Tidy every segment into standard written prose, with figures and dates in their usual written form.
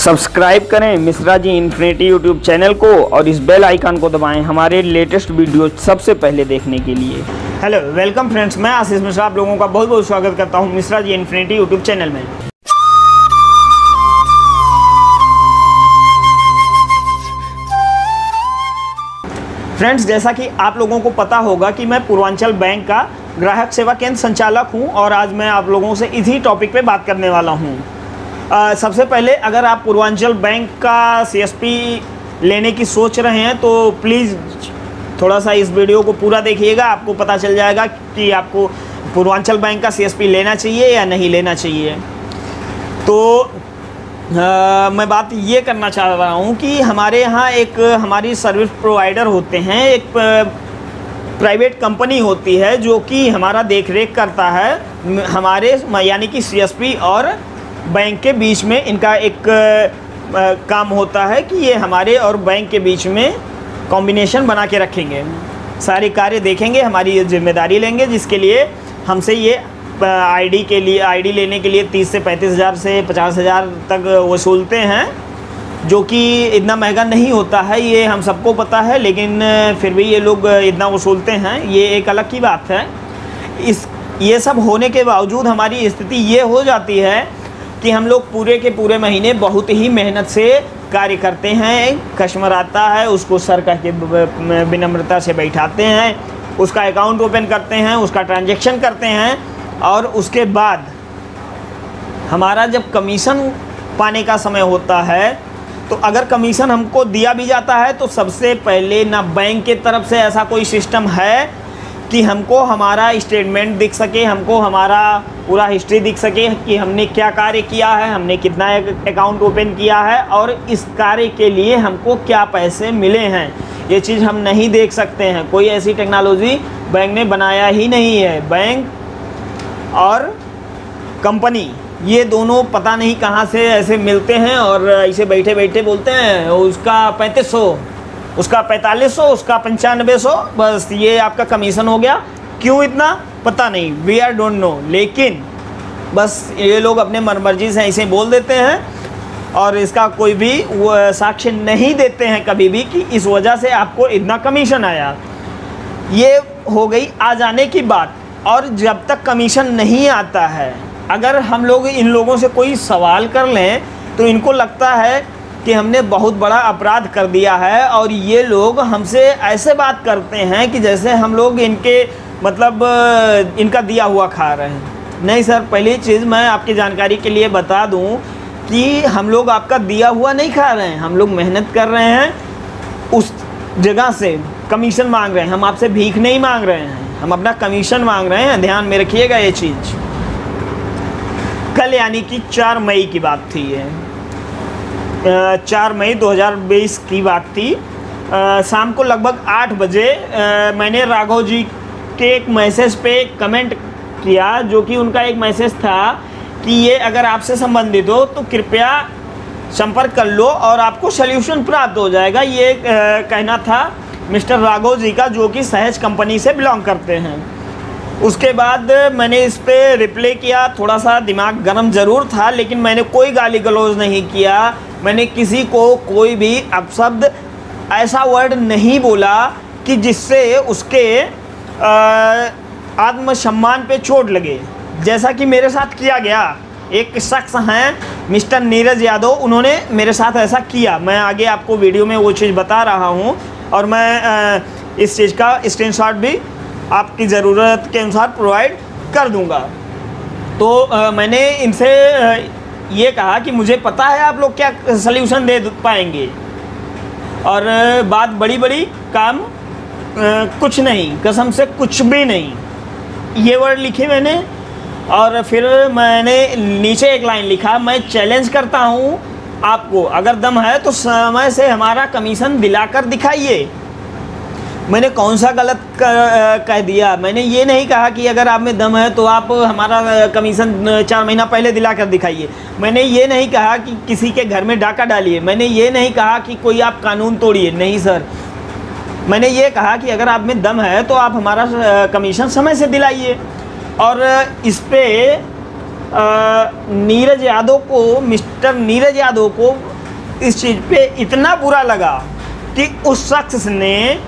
Subscribe करें Mishra ji infinity YouTube channel को और इस बेल आइकन को दबाएं हमारे लेटेस्ट वीडियो सबसे पहले देखने के लिए। हेलो वेलकम फ्रेंड्स, मैं आशीष मिश्रा आप लोगों का बहुत बहुत स्वागत करता हूं Mishra ji infinity YouTube channel में। फ्रेंड्स, जैसा कि आप लोगों को पता होगा कि मैं पूर्वांचल बैंक का ग्राहक सेवा केंद्र संचालक हूं और आज मैं आप लोगों से इसी टॉपिक पे बात करने वाला हूं। सबसे पहले अगर आप पूर्वांचल बैंक का सीएसपी लेने की सोच रहे हैं तो प्लीज़ थोड़ा सा इस वीडियो को पूरा देखिएगा, आपको पता चल जाएगा कि आपको पूर्वांचल बैंक का सीएसपी लेना चाहिए या नहीं लेना चाहिए। तो मैं बात ये करना चाह रहा हूँ कि हमारे यहाँ एक हमारी सर्विस प्रोवाइडर होते हैं, एक प्राइवेट कंपनी होती है जो कि हमारा देख रेख करता है हमारे यानी कि सीएसपी और बैंक के बीच में। इनका एक काम होता है कि ये हमारे और बैंक के बीच में कॉम्बिनेशन बना के रखेंगे, सारे कार्य देखेंगे, हमारी ये जिम्मेदारी लेंगे, जिसके लिए हमसे ये आईडी लेने के लिए 30 से 35 हज़ार से 50 हज़ार तक वसूलते हैं, जो कि इतना महंगा नहीं होता है, ये हम सबको पता है, लेकिन फिर भी ये लोग इतना वसूलते हैं, ये एक अलग की बात है। ये सब होने के बावजूद हमारी स्थिति ये हो जाती है कि हम लोग पूरे के पूरे महीने बहुत ही मेहनत से कार्य करते हैं। कस्टमर आता है, उसको सर कह के विनम्रता से बैठाते हैं, उसका अकाउंट ओपन करते हैं, उसका ट्रांजैक्शन करते हैं और उसके बाद हमारा जब कमीशन पाने का समय होता है तो अगर कमीशन हमको दिया भी जाता है तो सबसे पहले ना बैंक के तरफ से ऐसा कोई सिस्टम है कि हमको हमारा स्टेटमेंट दिख सके, हमको हमारा पूरा हिस्ट्री दिख सके कि हमने क्या कार्य किया है, हमने कितना अकाउंट ओपन किया है और इस कार्य के लिए हमको क्या पैसे मिले हैं, ये चीज़ हम नहीं देख सकते हैं। कोई ऐसी टेक्नोलॉजी बैंक ने बनाया ही नहीं है। बैंक और कंपनी ये दोनों पता नहीं कहाँ से ऐसे मिलते हैं और ऐसे बैठे बैठे बोलते हैं उसका 3500, उसका 4500, उसका 9500, बस ये आपका कमीशन हो गया। क्यों इतना पता नहीं, वी आर डोंट नो, लेकिन बस ये लोग अपने मनमर्जी से ऐसे बोल देते हैं और इसका कोई भी साक्ष्य नहीं देते हैं कभी भी कि इस वजह से आपको इतना कमीशन आया। ये हो गई आ जाने की बात। और जब तक कमीशन नहीं आता है, अगर हम लोग इन लोगों से कोई सवाल कर लें तो इनको लगता है कि हमने बहुत बड़ा अपराध कर दिया है और ये लोग हमसे ऐसे बात करते हैं कि जैसे हम लोग इनके मतलब इनका दिया हुआ खा रहे हैं। नहीं सर, पहली चीज़ मैं आपकी जानकारी के लिए बता दूं कि हम लोग आपका दिया हुआ नहीं खा रहे हैं, हम लोग मेहनत कर रहे हैं, उस जगह से कमीशन मांग रहे हैं, हम आपसे भीख नहीं मांग रहे हैं, हम अपना कमीशन मांग रहे हैं। ध्यान में रखिएगा ये चीज़। कल यानी कि 4 मई की बात थी, ये 4 मई 2020 की बात थी। शाम को लगभग 8 बजे मैंने राघव जी के एक मैसेज पे कमेंट किया, जो कि उनका एक मैसेज था कि ये अगर आपसे संबंधित हो तो कृपया संपर्क कर लो और आपको सल्यूशन प्राप्त हो जाएगा। ये कहना था मिस्टर राघव जी का, जो कि सहज कंपनी से बिलोंग करते हैं। उसके बाद मैंने इस पर रिप्लाई किया, थोड़ा सा दिमाग गर्म ज़रूर था, लेकिन मैंने कोई गाली गलौज नहीं किया, मैंने किसी को कोई भी अपशब्द ऐसा वर्ड नहीं बोला कि जिससे उसके आत्मसम्मान पे चोट लगे, जैसा कि मेरे साथ किया गया। एक शख्स हैं मिस्टर नीरज यादव, उन्होंने मेरे साथ ऐसा किया। मैं आगे आपको वीडियो में वो चीज़ बता रहा हूँ और मैं इस चीज़ का स्क्रीनशॉट भी आपकी ज़रूरत के अनुसार प्रोवाइड कर दूंगा। तो मैंने इनसे ये कहा कि मुझे पता है आप लोग क्या सल्यूशन दे पाएंगे और बात बड़ी बड़ी, काम कुछ नहीं, कसम से कुछ भी नहीं, ये वर्ड लिखे मैंने। और फिर मैंने नीचे एक लाइन लिखा, मैं चैलेंज करता हूँ आपको, अगर दम है तो समय से हमारा कमीशन दिलाकर दिखाइए। मैंने कौन सा गलत कह दिया? मैंने ये नहीं कहा कि अगर आप में दम है तो आप हमारा कमीशन 4 महीना पहले दिला कर दिखाइए। मैंने ये नहीं कहा कि किसी के घर में डाका डालिए। मैंने ये नहीं कहा कि कोई आप कानून तोड़िए। नहीं सर, मैंने ये कहा कि अगर आप में दम है तो आप हमारा कमीशन समय से दिलाइए। और इस पे नीरज यादव को, मिस्टर नीरज यादव को इस चीज़ पे इतना बुरा लगा कि उस शख्स ने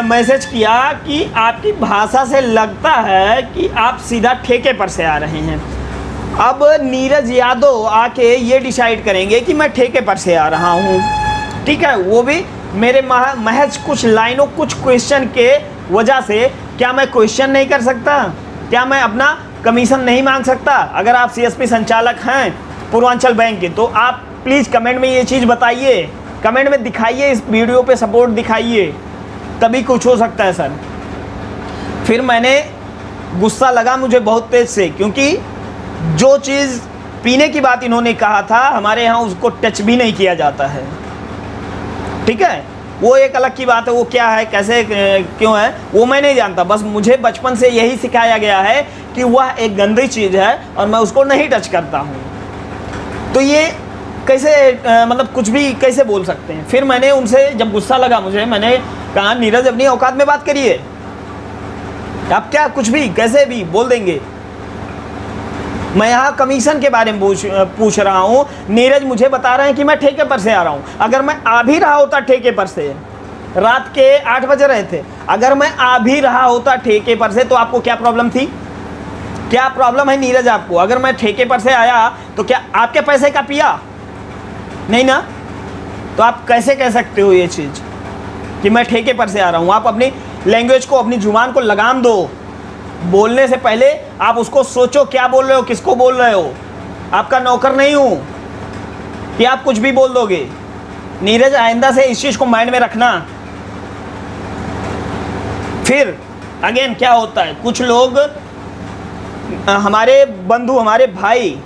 मैसेज किया कि आपकी भाषा से लगता है कि आप सीधा ठेके पर से आ रहे हैं। अब नीरज यादव आके ये डिसाइड करेंगे कि मैं ठेके पर से आ रहा हूँ, ठीक है, वो भी मेरे महज कुछ लाइनों, कुछ क्वेश्चन के वजह से। क्या मैं क्वेश्चन नहीं कर सकता? क्या मैं अपना कमीशन नहीं मांग सकता? अगर आप सीएसपी संचालक हैं पूर्वांचल बैंक के, तो आप प्लीज़ कमेंट में ये चीज़ बताइए, कमेंट में दिखाइए, इस वीडियो पे सपोर्ट दिखाइए, तभी कुछ हो सकता है सर। फिर मैंने गुस्सा लगा मुझे बहुत तेज़ से, क्योंकि जो चीज़ पीने की बात इन्होंने कहा था, हमारे यहाँ उसको टच भी नहीं किया जाता है, ठीक है। वो एक अलग की बात है, वो क्या है, कैसे, क्यों है, वो मैं नहीं जानता। बस मुझे बचपन से यही सिखाया गया है कि वह एक गंदी चीज़ है और मैं उसको नहीं टच करता हूँ। तो ये कैसे मतलब कुछ भी कैसे बोल सकते हैं। फिर मैंने उनसे जब गुस्सा लगा मुझे, मैंने कहा नीरज अपनी औकात में बात करिए, आप क्या कुछ भी कैसे भी बोल देंगे। मैं यहाँ कमीशन के बारे में पूछ रहा हूँ, नीरज मुझे बता रहे हैं कि मैं ठेके पर से आ रहा हूँ। अगर मैं आ भी रहा होता ठेके पर से, रात के 8 बज रहे थे, अगर मैं आ भी रहा होता ठेके पर से, तो आपको क्या प्रॉब्लम थी? क्या प्रॉब्लम है नीरज आपको? अगर मैं ठेके पर से आया तो क्या आपके पैसे का पिया? नहीं ना। तो आप कैसे कह सकते हो ये चीज़ कि मैं ठेके पर से आ रहा हूँ? आप अपनी लैंग्वेज को, अपनी जुबान को लगाम दो। बोलने से पहले आप उसको सोचो, क्या बोल रहे हो, किसको बोल रहे हो। आपका नौकर नहीं हूँ कि आप कुछ भी बोल दोगे। नीरज आइंदा से इस चीज़ को माइंड में रखना। फिर अगेन क्या होता है, कुछ लोग हमारे बंधु, हमारे भाई,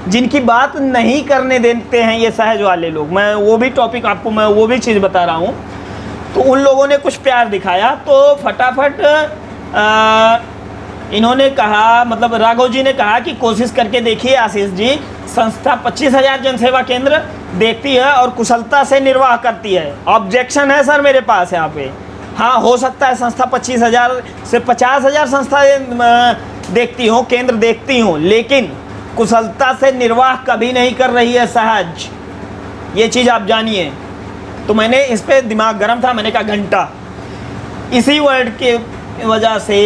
जिनकी बात नहीं करने देते हैं ये सहज वाले लोग, मैं वो भी टॉपिक आपको, मैं वो भी चीज़ बता रहा हूँ। तो उन लोगों ने कुछ प्यार दिखाया, तो फटाफट इन्होंने कहा, मतलब राघव जी ने कहा कि कोशिश करके देखिए आशीष जी, संस्था 25,000 जनसेवा केंद्र देखती है और कुशलता से निर्वाह करती है। ऑब्जेक्शन है सर मेरे पास यहाँ पे। हाँ, हो सकता है संस्था 25,000 से 50,000 संस्था देखती हो, केंद्र देखती हो, लेकिन कुशलता से निर्वाह कभी नहीं कर रही है सहज, ये चीज़ आप जानिए। तो मैंने इस पर दिमाग गर्म था, मैंने कहा घंटा। इसी वर्ड के वजह से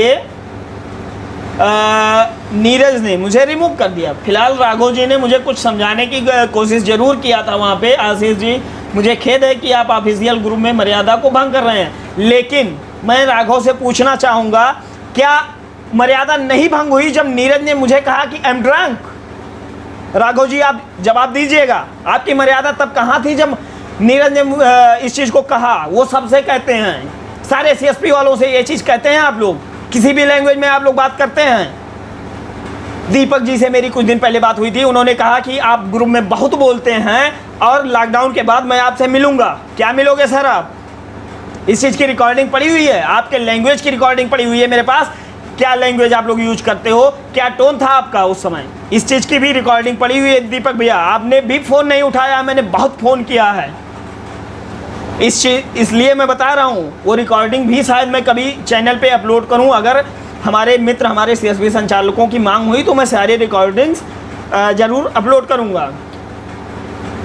नीरज ने मुझे रिमूव कर दिया। फिलहाल राघव जी ने मुझे कुछ समझाने की कोशिश ज़रूर किया था वहाँ पे। आशीष जी, मुझे खेद है कि आप ऑफिशियल ग्रुप में मर्यादा को भंग कर रहे हैं, लेकिन मैं राघव से पूछना चाहूँगा, क्या मर्यादा नहीं भंग हुई जब नीरज ने मुझे कहा कि I am drunk? Raghav ji आप जवाब दीजिएगा, आपकी मर्यादा तब कहाँ थी जब नीरज ने इस चीज़ को कहा? वो सबसे कहते हैं, सारे सीएसपी वालों से ये चीज़ कहते हैं आप लोग, किसी भी लैंग्वेज में आप लोग बात करते हैं। दीपक जी से मेरी कुछ दिन पहले बात हुई थी, उन्होंने कहा कि आप ग्रुप में बहुत बोलते हैं और लॉकडाउन के बाद मैं आपसे मिलूंगा। क्या मिलोगे सर आप? इस चीज़ की रिकॉर्डिंग पड़ी हुई है, आपके लैंग्वेज की रिकॉर्डिंग पड़ी हुई है मेरे पास। क्या लैंग्वेज आप लोग यूज करते हो, क्या टोन था आपका उस समय, इस चीज़ की भी रिकॉर्डिंग पड़ी हुई है। दीपक भैया आपने भी फ़ोन नहीं उठाया, मैंने बहुत फ़ोन किया है। इसलिए मैं बता रहा हूँ, वो रिकॉर्डिंग भी शायद मैं कभी चैनल पे अपलोड करूँ। अगर हमारे मित्र, हमारे सीएसपी संचालकों की मांग हुई तो मैं सारे रिकॉर्डिंग्स ज़रूर अपलोड करूँगा।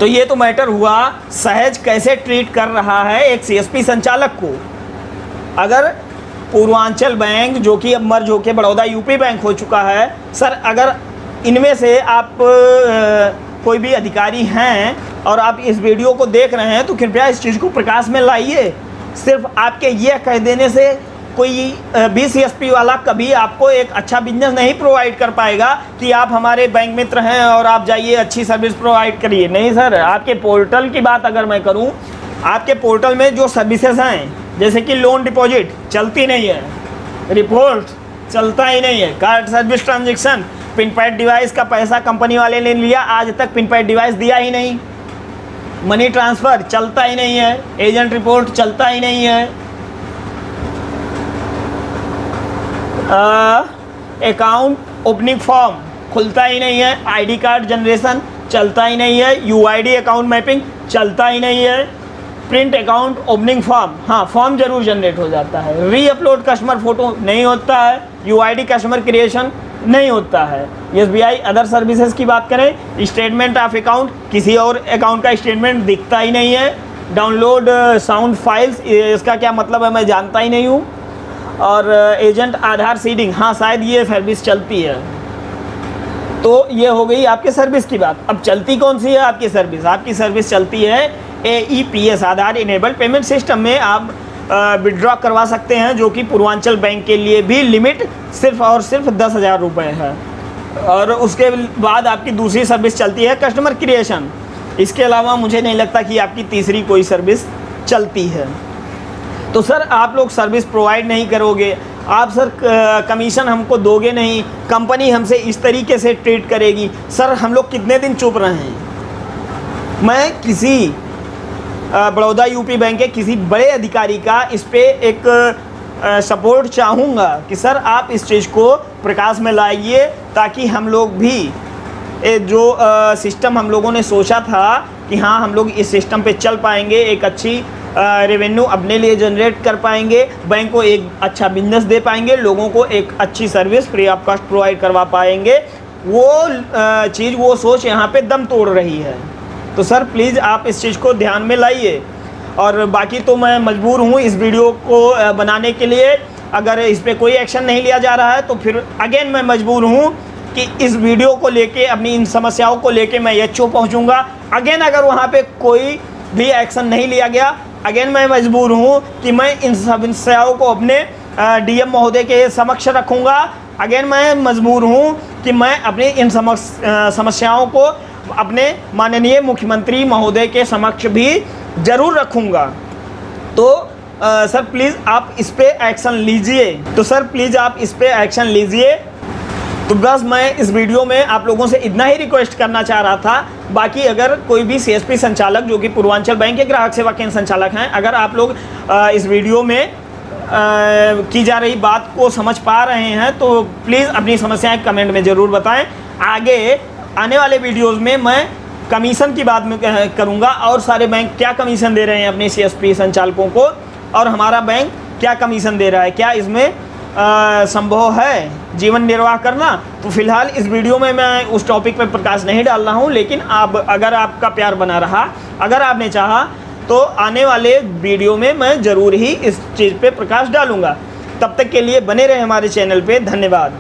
तो ये तो मैटर हुआ सहज कैसे ट्रीट कर रहा है एक सीएसपी संचालक को। अगर पूर्वांचल बैंक, जो कि अब मर्ज होकर बड़ौदा यूपी बैंक हो चुका है, सर अगर इनमें से आप कोई भी अधिकारी हैं और आप इस वीडियो को देख रहे हैं, तो कृपया इस चीज़ को प्रकाश में लाइए। सिर्फ आपके ये कह देने से कोई भी सीएसपी वाला कभी आपको एक अच्छा बिजनेस नहीं प्रोवाइड कर पाएगा कि आप हमारे बैंक मित्र हैं और आप जाइए अच्छी सर्विस प्रोवाइड करिए। नहीं सर, आपके पोर्टल की बात अगर मैं करूं, आपके पोर्टल में जो सर्विसेज हैं, जैसे कि लोन डिपॉजिट चलती नहीं है, रिपोर्ट चलता ही नहीं है, card service transaction, pin pad device का पैसा कंपनी वाले ने लिया, आज तक पिन पैड डिवाइस दिया ही नहीं, मनी ट्रांसफ़र चलता ही नहीं है, एजेंट रिपोर्ट चलता ही नहीं है, अकाउंट ओपनिंग फॉर्म खुलता ही नहीं है, आईडी कार्ड जनरेशन चलता ही नहीं है, यूआईडी अकाउंट मैपिंग चलता ही नहीं है, प्रिंट अकाउंट ओपनिंग फॉर्म, हाँ फॉर्म जरूर जनरेट हो जाता है, री अपलोड कस्टमर फोटो नहीं होता है, यूआईडी कस्टमर क्रिएशन नहीं होता है। SBI अदर सर्विसेज की बात करें, स्टेटमेंट ऑफ अकाउंट, किसी और अकाउंट का स्टेटमेंट दिखता ही नहीं है। डाउनलोड साउंड फाइल्स, इसका क्या मतलब है मैं जानता ही नहीं हूँ। और एजेंट आधार सीडिंग, हाँ शायद ये सर्विस चलती है। तो ये हो गई आपके सर्विस की बात। अब चलती कौन सी है आपकी सर्विस? आपकी सर्विस चलती है AEPS, आधार इनेबल्ड पेमेंट सिस्टम में आप विड्रॉ करवा सकते हैं, जो कि पूर्वांचल बैंक के लिए भी लिमिट सिर्फ और सिर्फ 10,000 रुपये है। और उसके बाद आपकी दूसरी सर्विस चलती है कस्टमर क्रिएशन। इसके अलावा मुझे नहीं लगता कि आपकी तीसरी कोई सर्विस चलती है। तो सर आप लोग सर्विस प्रोवाइड नहीं करोगे, आप सर कमीशन हमको दोगे नहीं, कंपनी हमसे इस तरीके से ट्रीट करेगी, सर हम लोग कितने दिन चुप रहें? मैं किसी बड़ौदा यूपी बैंक के किसी बड़े अधिकारी का इस पे एक सपोर्ट चाहूँगा कि सर आप इस चीज़ को प्रकाश में लाइए, ताकि हम लोग भी जो सिस्टम हम लोगों ने सोचा था कि हाँ हम लोग इस सिस्टम पे चल पाएंगे, एक अच्छी रेवेन्यू अपने लिए जनरेट कर पाएंगे, बैंक को एक अच्छा बिजनेस दे पाएंगे, लोगों को एक अच्छी service free of cost provide करवा पाएंगे, वो चीज़ वो सोच यहाँ पे दम तोड़ रही है। तो सर प्लीज़ आप इस चीज़ को ध्यान में लाइए। और बाकी तो मैं मजबूर हूँ इस वीडियो को बनाने के लिए। अगर इस पर कोई एक्शन नहीं लिया जा रहा है तो फिर अगेन मैं मजबूर हूँ कि इस वीडियो को लेके, अपनी इन समस्याओं को लेके मैं एचओ पहुँचूँगा। अगेन अगर वहाँ पे कोई भी एक्शन नहीं लिया गया, अगेन मैं मजबूर हूँ कि मैं इन समस्याओं को अपने DM महोदय के समक्ष रखूँगा। अगेन मैं मजबूर हूँ कि मैं अपनी इन समस्याओं को अपने माननीय मुख्यमंत्री महोदय के समक्ष भी ज़रूर रखूँगा। तो सर प्लीज़ आप इस पे एक्शन लीजिए। तो बस मैं इस वीडियो में आप लोगों से इतना ही रिक्वेस्ट करना चाह रहा था। बाकी अगर कोई भी CSP संचालक जो कि पूर्वांचल बैंक के ग्राहक सेवा केंद्र संचालक हैं, अगर आप लोग इस वीडियो में की जा रही बात को समझ पा रहे हैं तो प्लीज़ अपनी समस्याएं कमेंट में ज़रूर बताएं। आगे आने वाले वीडियोस में मैं कमीशन की बात में करूंगा, और सारे बैंक क्या कमीशन दे रहे हैं अपने CSP संचालकों को, और हमारा बैंक क्या कमीशन दे रहा है, क्या इसमें संभव है जीवन निर्वाह करना। तो फिलहाल इस वीडियो में मैं उस टॉपिक पर प्रकाश नहीं डाल रहा हूं, लेकिन आप अगर आपका प्यार बना रहा, अगर आपने चाहा तो आने वाले वीडियो में मैं ज़रूर ही इस चीज़ पे प्रकाश डालूंगा। तब तक के लिए बने रहे हमारे चैनल पे। धन्यवाद।